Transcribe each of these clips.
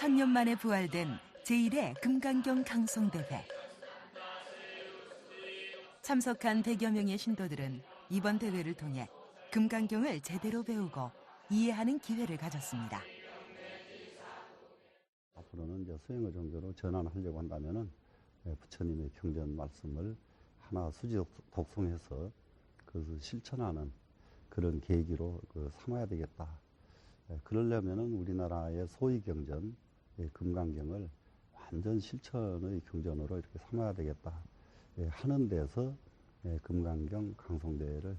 천년 만에 부활된 제1회 금강경 강송대회. 참석한 100여 명의 신도들은 이번 대회를 통해 금강경을 제대로 배우고 이해하는 기회를 가졌습니다. 앞으로는 이제 수행의 종교로 전환하려고 한다면은 부처님의 경전 말씀을 하나 수지 독송해서 그것을 실천하는 그런 계기로 삼아야 되겠다. 그러려면은 우리나라의 소위 경전, 금강경을 완전 실천의 경전으로 이렇게 삼아야 되겠다 하는 데서 금강경 강송대회를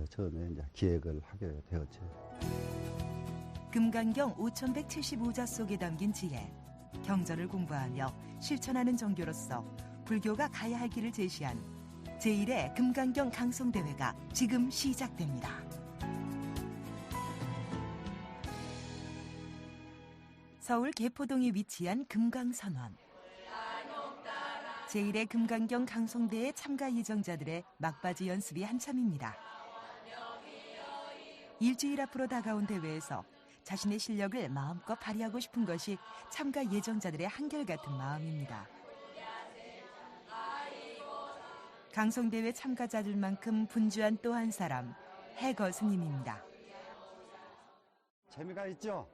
처음에 이제 기획을 하게 되었죠. 금강경 5175자 속에 담긴 지혜, 경전을 공부하며 실천하는 종교로서 불교가 가야 할 길을 제시한 제1회 금강경 강송대회가 지금 시작됩니다. 서울 개포동에 위치한 금강선원. 제1회 금강경 강송대회 참가 예정자들의 막바지 연습이 한참입니다. 일주일 앞으로 다가온 대회에서 자신의 실력을 마음껏 발휘하고 싶은 것이 참가 예정자들의 한결같은 마음입니다. 강송대회 참가자들만큼 분주한 또 한 사람, 해거 스님입니다. 재미가 있죠?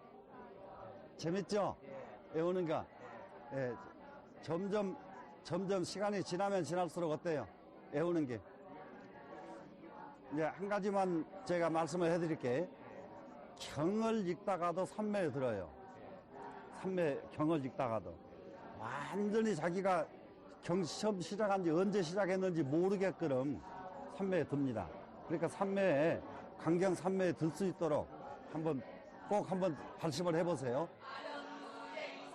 재밌죠? 외우는 거. 점점 시간이 지나면 지날수록 어때요? 외우는 게. 이제 한 가지만 제가 말씀을 해드릴게요. 경을 읽다가도 삼매에 들어요. 경을 읽다가도. 완전히 자기가 시험 시작한 지 언제 시작했는지 모르게끔 삼매에 듭니다. 그러니까 강경 삼매에 들 수 있도록 꼭 한번 발심을 해보세요.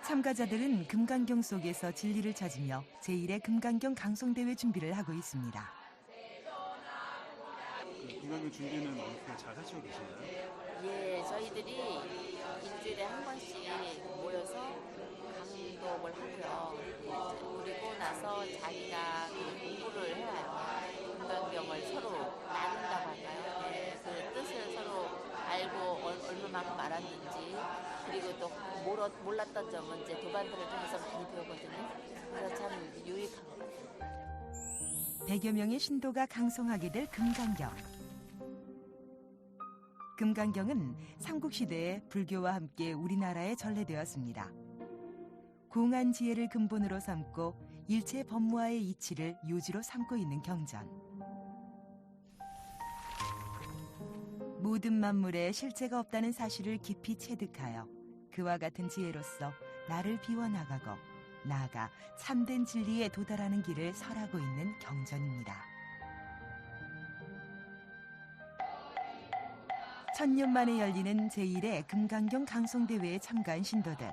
참가자들은 금강경 속에서 진리를 찾으며 제1회 금강경 강송대회 준비를 하고 있습니다. 금강경 준비는 어떻게 잘 하시고 계신가요? 예, 저희들이 일주일에 한 번씩 모여서 강독을 하고요. 그리고 나서 자기가 공부를 해와요. 금강경을 서로 나눈다고 할까요? 네, 그 뜻을 서로 알고 얼마만큼 알았는지, 그리고 또 몰랐던 점은 이제 도반들을 통해서 많이 배우거든요. 그래서 참 유익한 것 같아요. 100여 명의 신도가 강송하게 될 금강경. 금강경은 삼국시대에 불교와 함께 우리나라에 전래되었습니다. 공한 지혜를 근본으로 삼고 일체 법무와의 이치를 요지로 삼고 있는 경전. 모든 만물에 실체가 없다는 사실을 깊이 체득하여 그와 같은 지혜로서 나를 비워나가고 나아가 참된 진리에 도달하는 길을 설하고 있는 경전입니다. 천년 만에 열리는 제1회 금강경 강송대회에 참가한 신도들.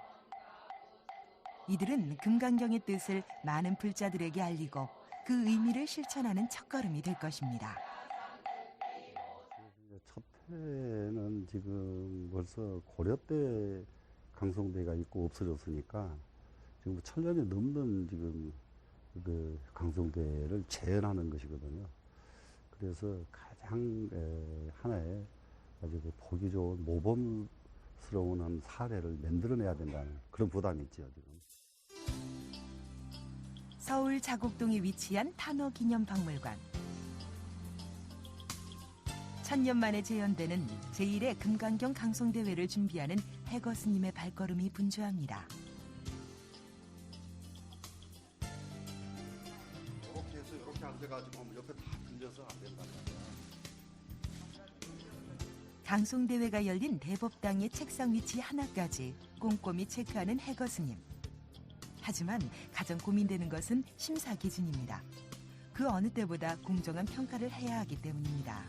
이들은 금강경의 뜻을 많은 불자들에게 알리고 그 의미를 실천하는 첫걸음이 될 것입니다. 첫 해는 지금 벌써 고려 때 강송대회가 있고 없어졌으니까 지금 천년이 넘는 지금 그 강송대회를 재현하는 것이거든요. 그래서 가장 하나의 아주 보기 좋은 모범스러운 한 사례를 만들어내야 된다는 그런 부담이 있죠, 지금. 서울 자곡동에 위치한 탄어기념박물관. 천년 만에 재현되는 제1회 금강경 강송대회를 준비하는 해거 스님의 발걸음이 분주합니다. 이렇게 해서 이렇게 앉아가지고 하면 옆에 다 들려서 안 된단 말이야. 강송대회가 열린 대법당의 책상 위치 하나까지 꼼꼼히 체크하는 해거 스님. 하지만 가장 고민되는 것은 심사 기준입니다. 그 어느 때보다 공정한 평가를 해야 하기 때문입니다.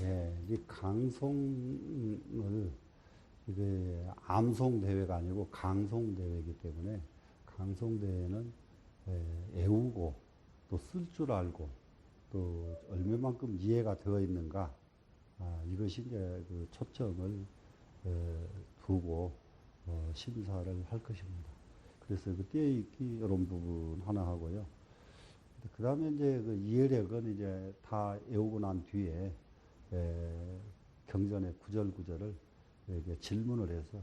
예, 이 강송을 이게 암송대회가 아니고 강송대회이기 때문에 강송대회는 애우고 또 쓸 줄 알고 또 얼마만큼 이해가 되어 있는가 이것이 이제 그 초점을 두고 심사를 할 것입니다. 그래서 그 띄어읽기 이런 부분 하나 하고요. 그 다음에 이제 그 이해력은 이제 다 외우고 난 뒤에 경전의 구절구절을 분들에게 질문을 해서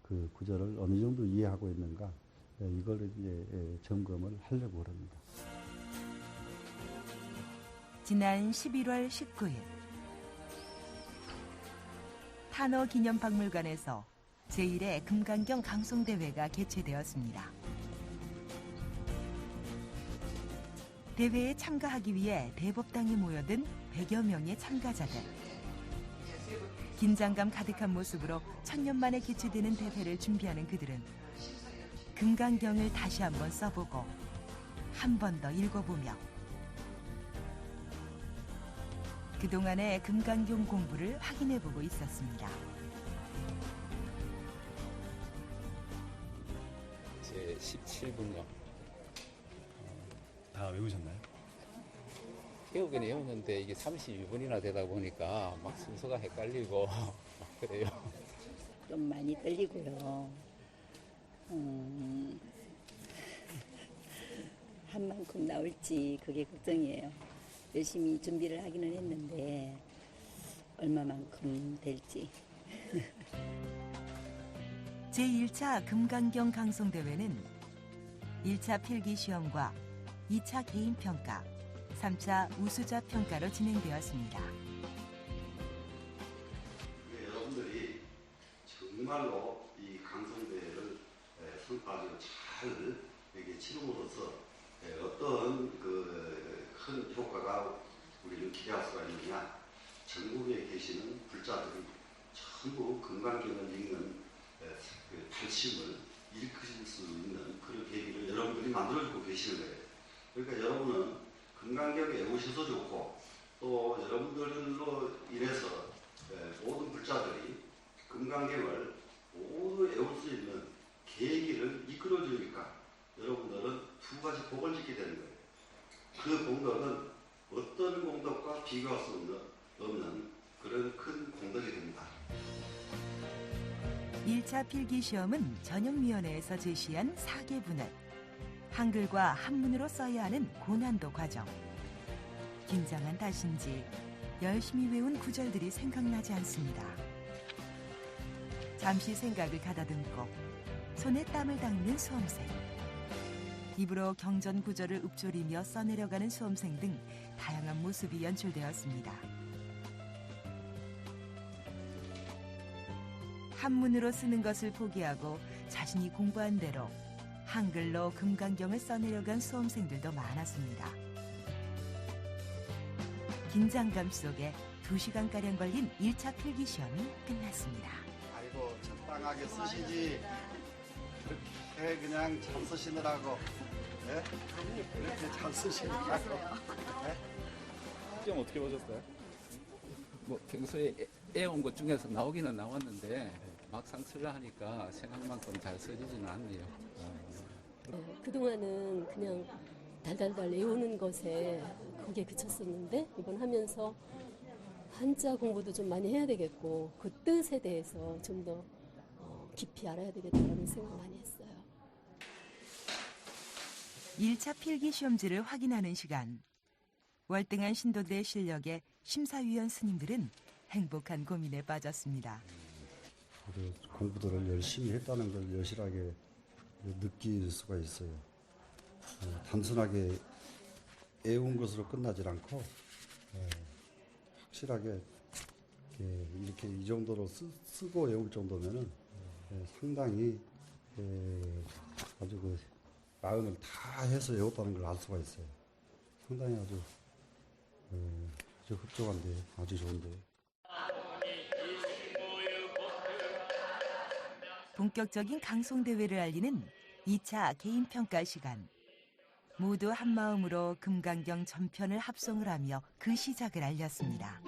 그 구절을 어느 정도 이해하고 있는가 이걸 이제 점검을 하려고 합니다. 지난 11월 19일 탄어기념박물관에서 제1회 금강경 강송대회가 개최되었습니다. 대회에 참가하기 위해 대법당에 모여든 100여 명의 참가자들. 긴장감 가득한 모습으로 천년 만에 개최되는 대회를 준비하는 그들은 금강경을 다시 한번 써보고 한 번 더 읽어보며 그동안의 금강경 공부를 확인해보고 있었습니다. 제 17분요. 다 외우셨나요? 외우긴 외우는데 이게 32분이나 되다 보니까 막 순서가 헷갈리고 막 그래요. 좀 많이 떨리고요. 한 만큼 나올지 그게 걱정이에요. 열심히 준비를 하기는 했는데 얼마만큼 될지. 제1차 금강경 강송대회는 1차 필기시험과 2차 개인평가, 3차 우수자 평가로 진행되었습니다. 여러분들이 정말로 이 강성대회를 성과적으로 잘 이렇게 치름으로써 어떤 큰 효과가 우리는 기대할 수가 있느냐. 전국에 계시는 불자들이 전부 금강경을 읽는 결심을 일으킬 수 있는 그런 계기를 여러분들이 만들어주고 계시는 거예요. 그러니까 여러분은 금강경 외우셔서 좋고 또 여러분들로 인해서 모든 불자들이 금강경을 모두 외울 수 있는 계기를 이끌어주니까 여러분들은 두 가지 복을 짓게 되는 거예요. 그 공덕은 어떤 공덕과 비교할 수 없는 그런 큰 공덕이 됩니다. 1차 필기시험은 전형위원회에서 제시한 4개분을 한글과 한문으로 써야 하는 고난도 과정. 긴장한 탓인지 열심히 외운 구절들이 생각나지 않습니다. 잠시 생각을 가다듬고 손에 땀을 닦는 수험생. 입으로 경전 구절을 읊조리며 써내려가는 수험생 등 다양한 모습이 연출되었습니다. 한문으로 쓰는 것을 포기하고 자신이 공부한 대로 한글로 금강경을 써내려간 수험생들도 많았습니다. 긴장감 속에 2시간가량 걸린 1차 필기시험이 끝났습니다. 아이고 적당하게 쓰시지 그렇게 그냥 잘 쓰시느라고 그렇게 잘 쓰시느라고 시험 어떻게 보셨어요? 뭐 평소에 애온 것 중에서 나오기는 나왔는데 막상 쓰려 하니까 생각만큼 잘 써지지는 않네요. 그동안은 그냥 달달달 외우는 것에 거기에 그쳤었는데 이번 하면서 한자 공부도 좀 많이 해야 되겠고 그 뜻에 대해서 좀 더 깊이 알아야 되겠다는 생각 많이 했어요. 1차 필기시험지를 확인하는 시간. 월등한 신도들의 실력에 심사위원 스님들은 행복한 고민에 빠졌습니다. 공부들을 열심히 했다는 걸 여실하게 느낄 수가 있어요. 단순하게 외운 것으로 끝나질 않고 확실하게 이렇게 이 정도로 쓰고 외울 정도면은 상당히 아주 그 마음을 다 해서 외웠다는 걸 알 수가 있어요. 상당히 아주 흡족한데 아주 좋은데. 본격적인 강송대회를 알리는 2차 개인평가 시간. 모두 한마음으로 금강경 전편을 합송을 하며 그 시작을 알렸습니다.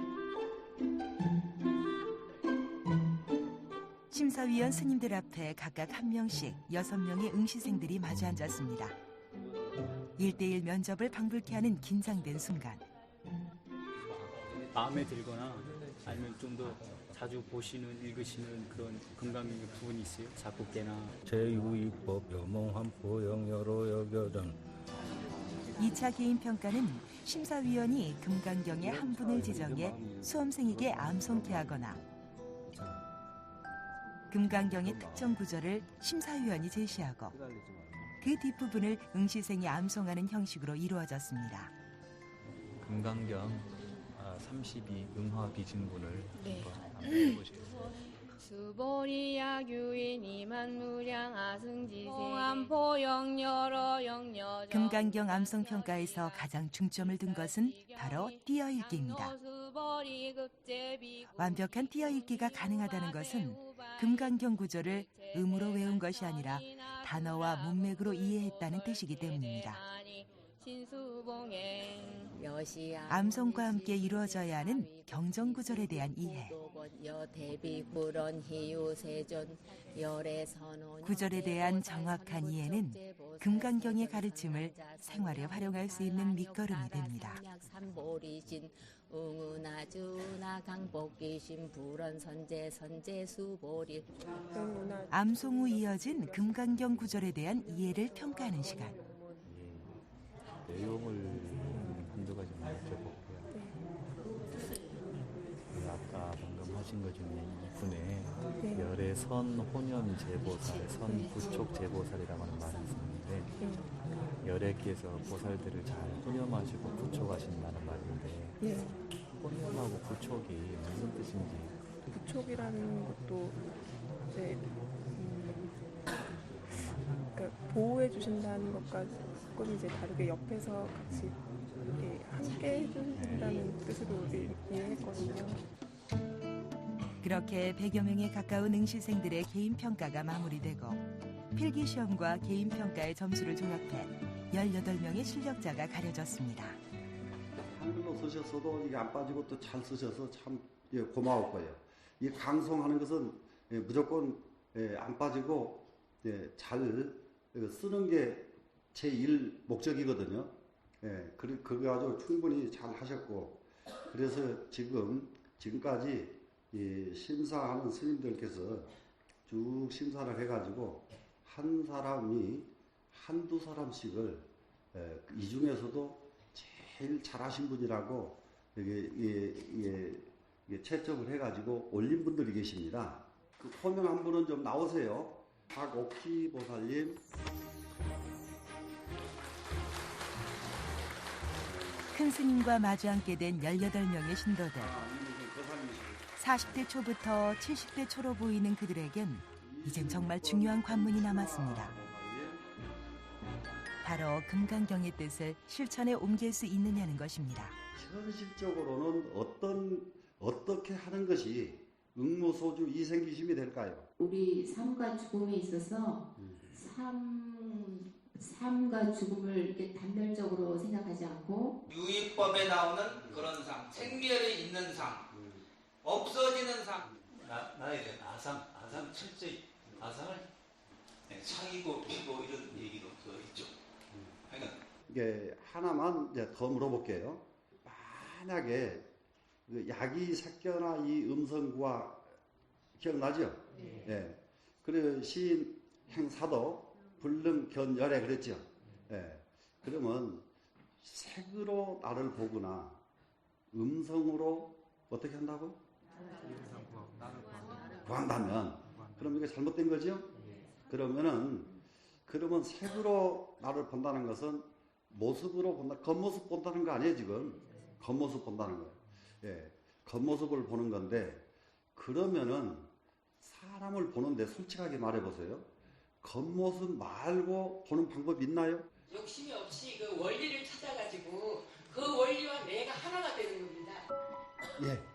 심사위원 스님들 앞에 각각 한 명씩 6명의 응시생들이 마주 앉았습니다. 1대1 면접을 방불케 하는 긴장된 순간. 마음에 들거나 아니면 좀 더 자주 보시는, 읽으시는 그런 금강경의 부분이 있어요? 작곡계나. 제6위법 여몽한포영 여로 여겨전 2차 개인평가는 심사위원이 금강경의 한 분을 지정해 수험생에게 암송케 하거나 금강경의 특정 구절을 심사위원이 제시하고 그 뒷부분을 응시생이 암송하는 형식으로 이루어졌습니다. 금강경 32 응화 비진군을 한번 암송해 보시겠습니다. 수보리야 규인이 만무량 아승지세 보암포영 여러 영여 금강경 암송평가에서 가장 중점을 둔 것은 바로 띄어읽기입니다. 완벽한 띄어읽기가 가능하다는 것은 금강경 구절을 음으로 외운 것이 아니라 단어와 문맥으로 이해했다는 뜻이기 때문입니다. 암송과 함께 이루어져야 하는 경정 구절에 대한 이해. 구절에 대한 정확한 이해는 금강경의 가르침을 생활에 활용할 수 있는 밑거름이 됩니다. 암송 후 이어진 금강경 구절에 대한 이해를 평가하는 시간. 내용을 한두 가지만 여쭤볼게요. 아까 방금 하신 것 중에 이분의 열의 선 혼연 제보살, 선 부촉 제보살이라고 하는 말이 있었는데 열애께서 보살들을 잘 혼연하시고 부촉하신다는 말인데 혼연하고 부촉이 무슨 뜻인지. 부촉이라는 것도 이제 그러니까 보호해 주신다는 것과 조금 이제 다르게 옆에서 같이 함께 해준다는 뜻으로 이해했거든요. 그렇게 100여 명에 가까운 응시생들의 개인평가가 마무리되고 필기시험과 개인평가의 점수를 종합해 18명의 실력자가 가려졌습니다. 한글로 쓰셨어도 이게 안 빠지고 또 잘 쓰셔서 참 고마울 거예요. 이 강송하는 것은 무조건 안 빠지고 잘 쓰는 게 제1 목적이거든요. 그거 가지고 충분히 잘 하셨고, 그래서 지금까지 이 심사하는 스님들께서 쭉 심사를 해가지고 한 사람이 한두 사람씩을 이 중에서도 제일 잘하신 분이라고 이게 채점을 해가지고 올린 분들이 계십니다. 그 포명 한 분은 좀 나오세요. 박옥희 보살님. 큰 스님과 마주 앉게 된 18명의 신도들. 40대 초부터 70대 초로 보이는 그들에겐 이젠 정말 중요한 관문이 남았습니다. 바로 금강경의 뜻을 실천에 옮길 수 있느냐는 것입니다. 현실적으로는 어떻게 하는 것이 응무소주 이생기심이 될까요? 우리 삶과 죽음에 있어서 삶과 죽음을 이렇게 단별적으로 생각하지 않고 유의법에 나오는 그런 삶, 생멸에 있는 삶, 없어지는 삶. 나에 대한 아상 철저히 아상을 상이고 피고 이런 얘기도 있죠. 그러니까 이게 하나만 이제 더 물어볼게요. 만약에 야기 색견화 이 음성구와 기억나죠? 네. 그리고 시인 행사도 불능 견열에 그랬죠. 그러면 색으로 나를 보거나 음성으로 어떻게 한다고? 구한다면 그럼 이게 잘못된 거죠? 그러면 색으로 나를 본다는 것은 모습으로 본다, 겉모습 본다는 거 아니에요 지금? 겉모습 본다는 거예요. 겉모습을 보는 건데, 그러면은 사람을 보는데 솔직하게 말해보세요. 겉모습 말고 보는 방법이 있나요? 욕심이 없이 그 원리를 찾아가지고 그 원리와 내가 하나가 되는 겁니다.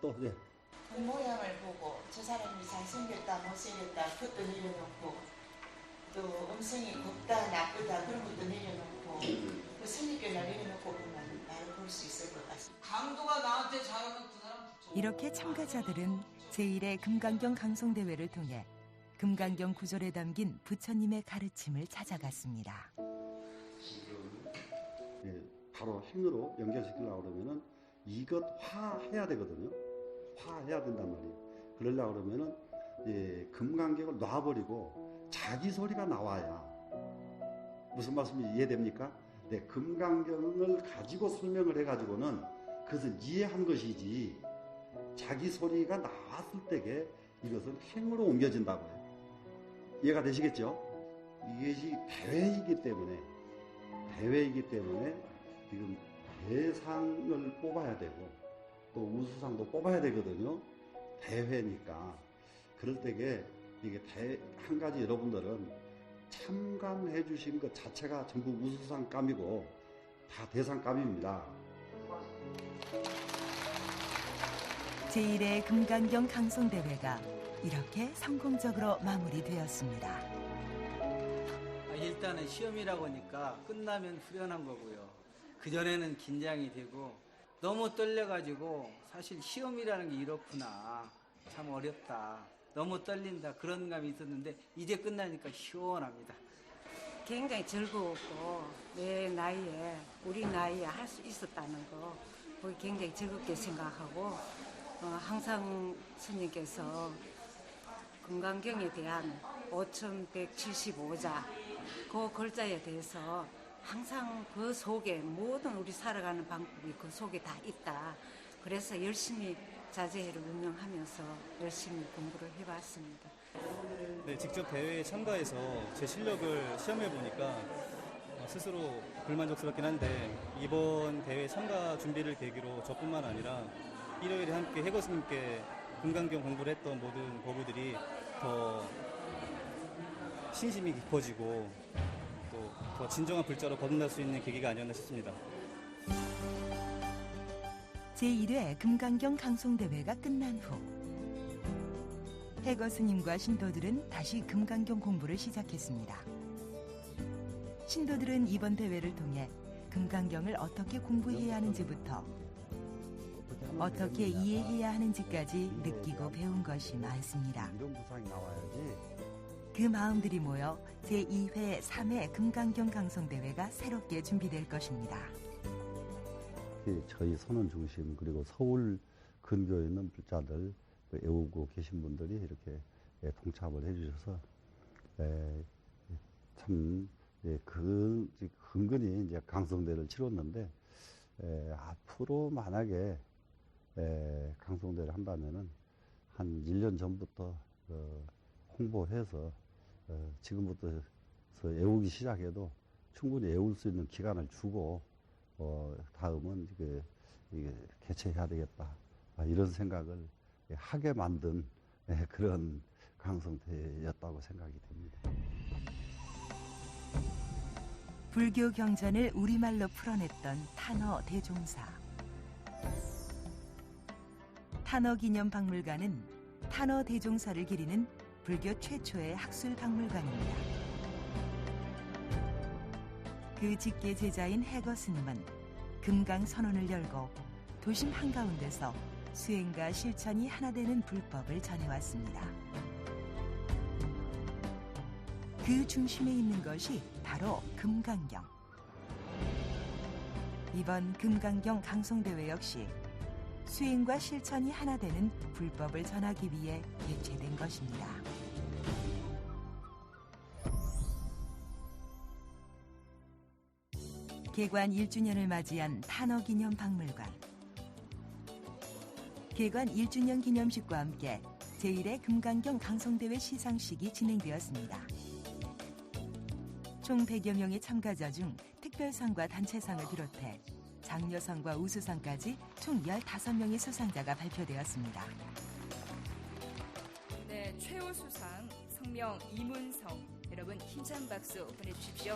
그 모양을 보고 저 사람이 잘생겼다 못생겼다 그것도 내려놓고, 또 음성이 곱다 나쁘다 그런 것도 내려놓고 그 선입견을 내려놓고 보면 나를 볼 수 있을 것 같습니다. 강도가 나한테 잘하면 그 사람 붙여. 이렇게 참가자들은 제1회 금강경 강송대회를 통해 금강경 구절에 담긴 부처님의 가르침을 찾아갔습니다. 바로 행으로 연결시키려고 그러면은 이것 화해야 되거든요. 화해야 된단 말이에요. 그러려고 그러면은 금강경을 놔버리고 자기 소리가 나와야. 무슨 말씀인지 이해됩니까? 금강경을 가지고 설명을 해가지고는 그것은 이해한 것이지, 자기 소리가 나왔을 때에 이것은 행으로 옮겨진다고요. 이해가 되시겠죠? 이것이 대회이기 때문에 지금 대상을 뽑아야 되고 또 우수상도 뽑아야 되거든요. 대회니까. 그럴 때에 이게 한 가지 여러분들은 참관해 주신 것 자체가 전부 우수상감이고 다 대상감입니다. 제1회 금강경 강송대회가 이렇게 성공적으로 마무리되었습니다. 일단은 시험이라고 하니까 끝나면 후련한 거고요. 그전에는 긴장이 되고 너무 떨려가지고 사실 시험이라는 게 이렇구나. 참 어렵다. 너무 떨린다. 그런 감이 있었는데 이제 끝나니까 시원합니다. 굉장히 즐거웠고 내 나이에 우리 나이에 할 수 있었다는 거 그게 굉장히 즐겁게 생각하고 항상 스님께서 금강경에 대한 5175자 그 글자에 대해서 항상 그 속에 모든 우리 살아가는 방법이 그 속에 다 있다. 그래서 열심히 자제회를 운영하면서 열심히 공부를 해봤습니다. 네, 직접 대회에 참가해서 제 실력을 시험해 보니까 스스로 불만족스럽긴 한데 이번 대회 참가 준비를 계기로 저뿐만 아니라 일요일에 함께 해거 스님께 금강경 공부를 했던 모든 거부들이 더 신심이 깊어지고 또 더 진정한 불자로 거듭날 수 있는 계기가 아니었나 싶습니다. 제1회 금강경 강송대회가 끝난 후 해거 스님과 신도들은 다시 금강경 공부를 시작했습니다. 신도들은 이번 대회를 통해 금강경을 어떻게 공부해야 하는지부터 어떻게 이해해야 하는지까지 느끼고 배운 것이 많습니다. 이런 부상이 나와야지. 그 마음들이 모여 제2회 3회 금강경 강송대회가 새롭게 준비될 것입니다. 저희 선원 중심 그리고 서울 근교에 있는 불자들 애우고 계신 분들이 이렇게 동참을 해주셔서 참 근근히 이제 강성대를 치렀는데 앞으로 만약에 강성대를 한다면은 한 1년 전부터 홍보해서 지금부터 애우기 시작해도 충분히 애울 수 있는 기간을 주고 다음은 이게 개최해야 되겠다 이런 생각을 하게 만든 그런 강성대였다고 생각이 됩니다. 불교 경전을 우리말로 풀어냈던 탄어 대종사. 탄어 기념 박물관은 탄어 대종사를 기리는 불교 최초의 학술 박물관입니다. 그 직계 제자인 해거 스님은 금강 선원을 열고 도심 한가운데서 수행과 실천이 하나 되는 불법을 전해왔습니다. 그 중심에 있는 것이 바로 금강경. 이번 금강경 강송대회 역시 수행과 실천이 하나 되는 불법을 전하기 위해 개최된 것입니다. 개관 1주년을 맞이한 탄어기념박물관. 개관 1주년 기념식과 함께 제1회 금강경 강송대회 시상식이 진행되었습니다. 총 100여 명의 참가자 중 특별상과 단체상을 비롯해 장려상과 우수상까지 총 15명의 수상자가 발표되었습니다. 네, 최우수상 성명 이문성. 여러분 힘찬 박수 보내주십시오.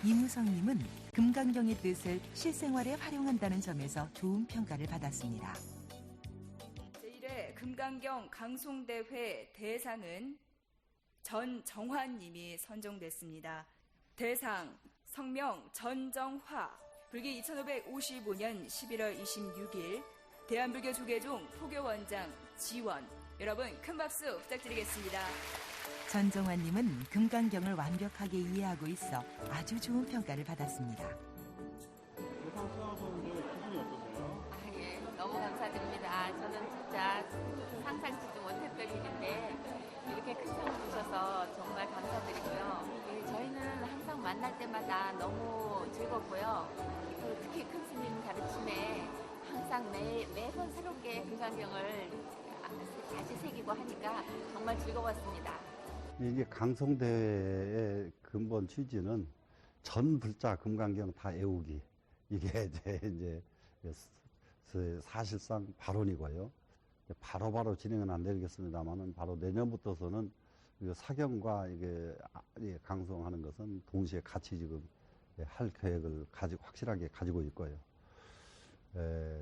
이무성님은 금강경의 뜻을 실생활에 활용한다는 점에서 좋은 평가를 받았습니다. 제1회 금강경 강송대회 대상은 전정화님이 선정됐습니다. 대상 성명 전정화. 불기 2555년 11월 26일 대한불교 조계종 포교원장 지원. 여러분 큰 박수 부탁드리겠습니다. 전정환님은 금강경을 완벽하게 이해하고 있어 아주 좋은 평가를 받았습니다. 예, 너무 감사드립니다. 저는 진짜 상상치도 못했던 일인데 이렇게 큰 상을 주셔서 정말 감사드리고요. 예, 저희는 항상 만날 때마다 너무 즐겁고요. 특히 큰 스님 가르침에 항상 매번 새롭게 금강경을 다시 새기고 하니까 정말 즐거웠습니다. 이게 강성대회의 근본 취지는 전 불자 금강경 다 애우기. 이게 이제 사실상 발언이고요. 바로바로 진행은 안 되겠습니다만은 바로 내년부터서는 사경과 이게 강성하는 것은 동시에 같이 지금 할 계획을 확실하게 가지고 있고요.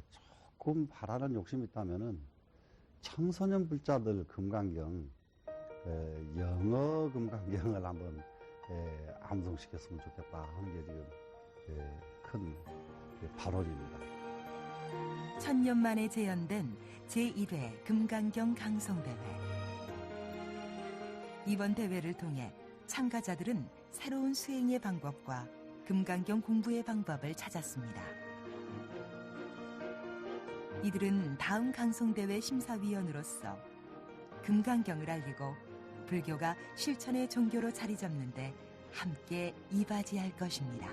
조금 바라는 욕심이 있다면은 청소년 불자들 금강경, 영어 금강경을 한번 암송시켰으면 좋겠다 하는 게 지금 큰 발언입니다. 1000년 만에 재연된 제1회 금강경 강성대회. 이번 대회를 통해 참가자들은 새로운 수행의 방법과 금강경 공부의 방법을 찾았습니다. 이들은 다음 강성대회 심사위원으로서 금강경을 알리고 불교가 실천의 종교로 자리 잡는데 함께 이바지할 것입니다.